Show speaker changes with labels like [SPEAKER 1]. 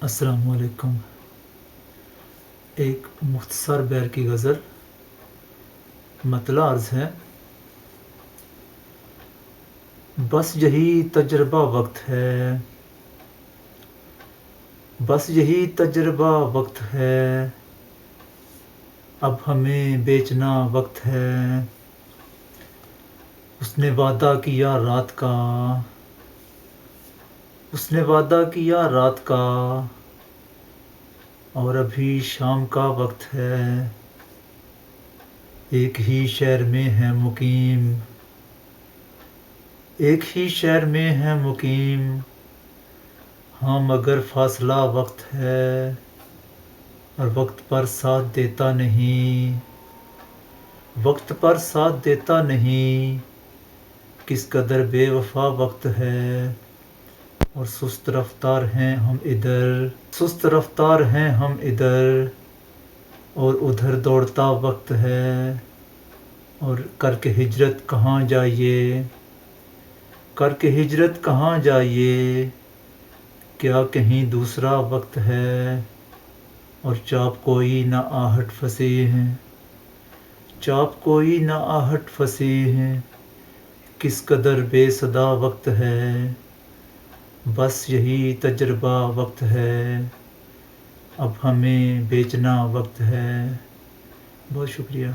[SPEAKER 1] السلام علیکم۔ ایک مختصر بیر کی غزل مطلع عرض ہے۔ بس یہی تجربہ وقت ہے، بس یہی تجربہ وقت ہے، اب ہمیں بیچنا وقت ہے۔ اس نے وعدہ کیا رات کا، اس نے وعدہ کیا رات کا، اور ابھی شام کا وقت ہے۔ ایک ہی شہر میں ہے مقیم، ایک ہی شہر میں ہے مقیم، ہاں مگر فاصلہ وقت ہے، اور وقت پر ساتھ دیتا نہیں، وقت پر ساتھ دیتا نہیں۔ کس قدر بے وفا وقت ہے، اور سست رفتار ہیں ہم ادھر، سست رفتار ہیں ہم ادھر، اور ادھر دوڑتا وقت ہے۔ اور کر کے ہجرت کہاں جائیے، کر کے ہجرت کہاں جائیے، کیا کہیں دوسرا وقت ہے۔ اور چاپ کوئی نہ آہٹ فصیح، چاپ کوئی نہ آہٹ فصیح، کس قدر بے صدا وقت ہے۔ بس یہی تجربہ وقت ہے، اب ہمیں بیچنا وقت ہے۔ بہت شکریہ۔